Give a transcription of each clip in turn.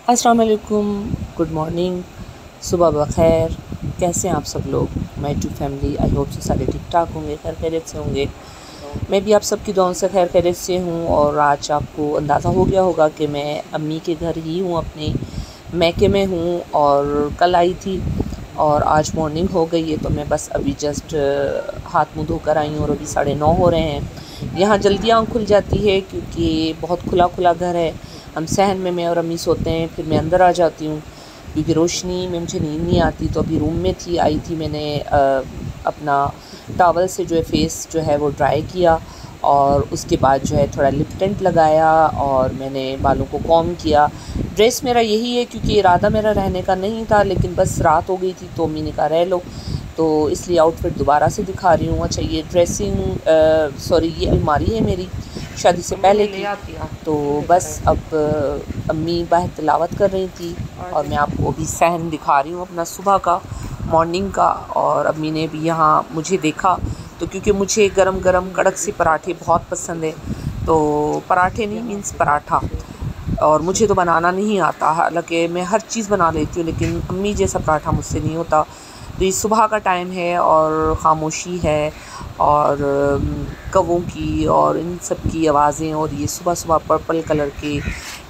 अस्सलाम वालेकुम, good morning, सुबह बखैर। कैसे हैं आप सब लोग? My to family, I hope से सारे ठीक ठाक होंगे, खैर खैरियत से होंगे। मैं भी आप सबकी दुआओं से खैर खैरियत से हूँ। और आज आपको अंदाज़ा हो गया होगा कि मैं अम्मी के घर ही हूँ, अपने मैके में हूँ। और कल आई थी और आज मॉर्निंग हो गई है, तो मैं बस अभी जस्ट हाथ मुँह धोकर आई हूँ और अभी 9:30 हो रहे हैं। यहाँ जल्दी आँख खुल जाती है क्योंकि बहुत खुला खुला घर है। हम सहन में मैं और अम्मी सोते हैं, फिर मैं अंदर आ जाती हूँ क्योंकि रोशनी में मुझे नींद नहीं आती। तो अभी रूम में थी, आई थी, मैंने अपना टॉवल से जो है फेस जो है वो ड्राई किया और उसके बाद जो है थोड़ा लिप टिंट लगाया और मैंने बालों को कॉम्ब किया। ड्रेस मेरा यही है क्योंकि इरादा मेरा रहने का नहीं था, लेकिन बस रात हो गई थी तो अम्मी ने कहा रह लो, तो इसलिए आउटफिट दोबारा से दिखा रही हूँ। अच्छा, ये ये अलमारी है मेरी शादी से पहले की। तो बस अब अम्मी बाहर तिलावत कर रही थी और मैं आपको अभी सहन दिखा रही हूँ अपना सुबह का, मॉर्निंग का। और अम्मी ने भी यहाँ मुझे देखा, तो क्योंकि मुझे गरम गरम कड़क से पराठे बहुत पसंद है, तो पराठे नहीं मीन्स पराठा, और मुझे तो बनाना नहीं आता। हालांकि मैं हर चीज़ बना लेती हूँ, लेकिन अम्मी जैसा पराठा मुझसे नहीं होता। तो ये सुबह का टाइम है और ख़ामोशी है और कौवों की और इन सब की आवाज़ें, और ये सुबह सुबह पर्पल कलर के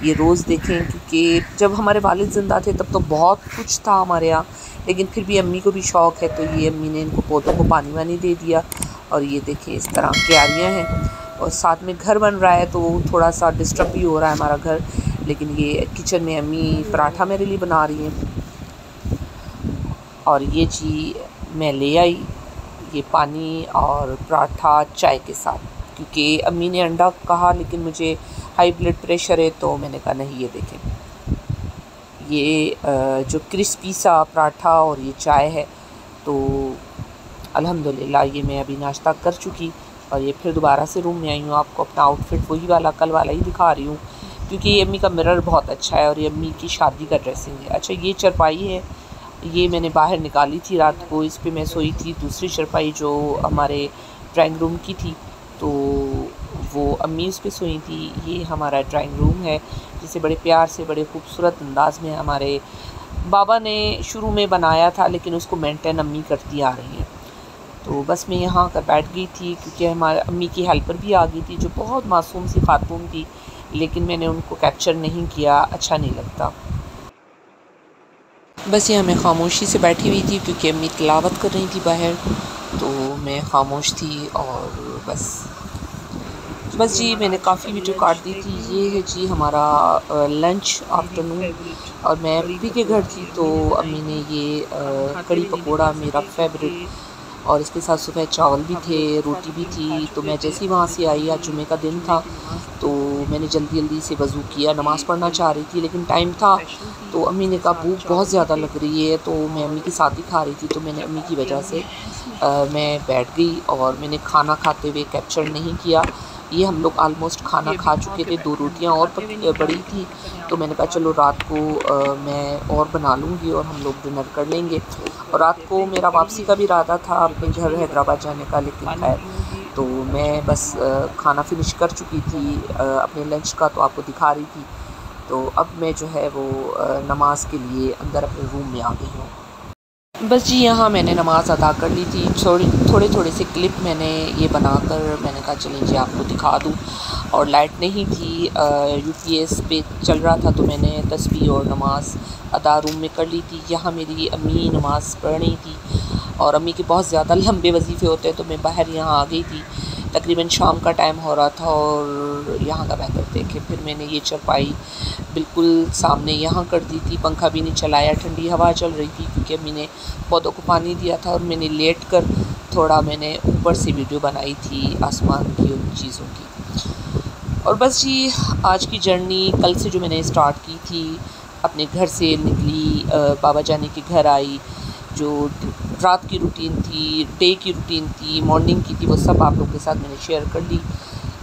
ये रोज़ देखें, क्योंकि जब हमारे वालिद ज़िंदा थे तब तो बहुत कुछ था हमारे यहाँ, लेकिन फिर भी अम्मी को भी शौक़ है, तो ये अम्मी ने इनको पौधों को पानी वानी दे दिया। और ये देखिए इस तरह क्यारियाँ हैं और साथ में घर बन रहा है, तो थोड़ा सा डिस्टर्ब भी हो रहा है हमारा घर। लेकिन ये किचन में अम्मी पराठा मेरे लिए बना रही हैं। और ये जी मैं ले आई ये पानी और पराठा चाय के साथ, क्योंकि अम्मी ने अंडा कहा, लेकिन मुझे हाई ब्लड प्रेशर है, तो मैंने कहा नहीं। ये देखें, ये जो क्रिस्पी सा पराठा और ये चाय है, तो अल्हम्दुलिल्लाह ये मैं अभी नाश्ता कर चुकी और ये फिर दोबारा से रूम में आई हूँ। आपको अपना आउटफिट वही वाला कल वाला ही दिखा रही हूँ, क्योंकि ये अम्मी का मिरर बहुत अच्छा है और ये अम्मी की शादी का ड्रेसिंग है। अच्छा, ये चारपाई है, ये मैंने बाहर निकाली थी रात को, इस पे मैं सोई थी। दूसरी चारपाई जो हमारे ड्राइंग रूम की थी, तो वो अम्मी उस पे सोई थी। ये हमारा ड्राइंग रूम है, जिसे बड़े प्यार से बड़े खूबसूरत अंदाज में हमारे बाबा ने शुरू में बनाया था, लेकिन उसको मेंटेन अम्मी करती आ रही हैं। तो बस मैं यहाँ आकर बैठ गई थी, क्योंकि हमारे अम्मी की हेल्पर भी आ गई थी, जो बहुत मासूम सी खातून थी, लेकिन मैंने उनको कैप्चर नहीं किया, अच्छा नहीं लगता। बस यहाँ मैं ख़ामोशी से बैठी हुई थी क्योंकि अम्मी तिलावत कर रही थी बाहर, तो मैं ख़ामोश थी। और बस जी मैंने काफ़ी वीडियो काट दी थी। ये है जी हमारा लंच आफ्टरनून, और मैं बीबी के घर थी, तो अम्मी ने ये कड़ी पकोड़ा मेरा फेवरेट, और इसके साथ सुबह चावल भी थे, रोटी भी थी। तो मैं जैसे ही वहाँ से आई, आज जुमे का दिन था, तो मैंने जल्दी जल्दी से वज़ू किया। नमाज़ पढ़ना चाह रही थी, लेकिन टाइम था, तो अम्मी ने कहा भूख बहुत ज़्यादा लग रही है, तो मैं अम्मी के साथ ही खा रही थी, तो मैंने अम्मी की वजह से मैं बैठ गई और मैंने खाना खाते हुए कैप्चर नहीं किया। ये हम लोग आलमोस्ट खाना खा चुके थे, 2 रोटियाँ और बड़ी थी, तो मैंने कहा चलो रात को मैं और बना लूँगी और हम लोग डिनर कर लेंगे। और रात को मेरा वापसी का भी इरादा था अपने घर हैदराबाद जाने का, लेकिन खैर तो मैं बस खाना फिनिश कर चुकी थी अपने लंच का, तो आपको दिखा रही थी। तो अब मैं जो है वो नमाज के लिए अंदर अपने रूम में आ गई हूँ। बस जी यहाँ मैंने नमाज़ अदा कर ली थी। थोड़े से क्लिप मैंने ये बनाकर मैंने कहा चलें जी आपको दिखा दूँ। और लाइट नहीं थी, यूपीएस पे चल रहा था, तो मैंने तस्बीह और नमाज़ अदा रूम में कर ली थी। यहाँ मेरी अम्मी नमाज़ पढ़ रही थी और अम्मी के बहुत ज़्यादा लंबे वजीफ़े होते हैं, तो मैं बाहर यहाँ आ गई थी। तकरीबन शाम का टाइम हो रहा था और यहाँ का वेदर देखे, फिर मैंने ये चारपाई बिल्कुल सामने यहाँ कर दी थी, पंखा भी नहीं चलाया, ठंडी हवा चल रही थी, क्योंकि अम्मी ने पौधों को पानी दिया था। और मैंने लेट कर थोड़ा मैंने ऊपर से वीडियो बनाई थी आसमान की, उन चीज़ों की। और बस जी आज की जर्नी कल से जो मैंने स्टार्ट की थी, अपने घर से निकली, बाबा जाने के घर आई, जो रात की रूटीन थी, डे की रूटीन थी, मॉर्निंग की थी, वो सब आप लोगों के साथ मैंने शेयर कर ली।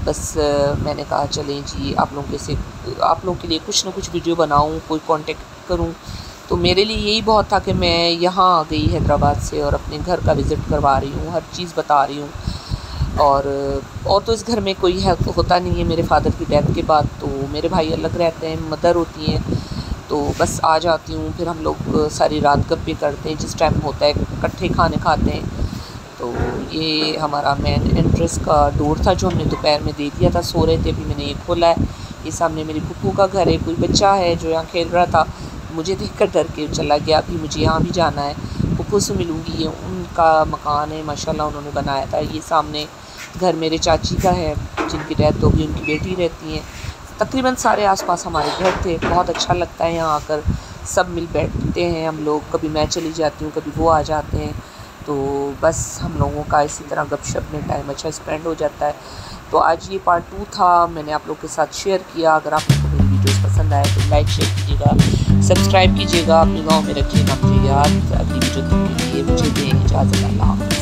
बस मैंने कहा चलें जी आप लोगों के लिए कुछ ना कुछ वीडियो बनाऊं, कोई कांटेक्ट करूं। तो मेरे लिए यही बहुत था कि मैं यहाँ आ गई हैदराबाद से और अपने घर का विज़िट करवा रही हूँ, हर चीज़ बता रही हूँ। और तो इस घर में कोई हेल्प होता नहीं है। मेरे फादर की डेथ के बाद तो मेरे भाई अलग रहते हैं, मदर होती हैं, तो बस आ जाती हूँ, फिर हम लोग सारी रात गप्पे करते हैं, जिस टाइम होता है इकट्ठे खाने खाते हैं। तो ये हमारा मेन एंट्रेंस का डोर था जो हमने दोपहर में दे दिया था, सो रहे थे, अभी मैंने ये खोला है। ये सामने मेरी फूफू का घर है, कोई बच्चा है जो यहाँ खेल रहा था, मुझे देखकर डर के चला गया। अभी मुझे यहाँ भी जाना है, फूफू से मिलूँगी। ये उनका मकान है, माशाल्लाह उन्होंने बनाया था। ये सामने घर मेरे चाची का है, जिनकी डेथ हो गई, उनकी बेटी रहती हैं। तकरीबन सारे आसपास हमारे घर थे। बहुत अच्छा लगता है यहाँ आकर, सब मिल बैठते हैं हम लोग। कभी मैं चली जाती हूँ, कभी वो आ जाते हैं, तो बस हम लोगों का इसी तरह गपशप में टाइम अच्छा स्पेंड हो जाता है। तो आज ये पार्ट 2 था, मैंने आप लोग के साथ शेयर किया। अगर आप लोगों को मेरी वीडियोस पसंद आए तो लाइक शेयर कीजिएगा, सब्सक्राइब कीजिएगा, अपनी गाँव में रखिएगा मुझे याद। अगली वीडियो तक के लिए मुझे दें इजाज़त। अल्लाह।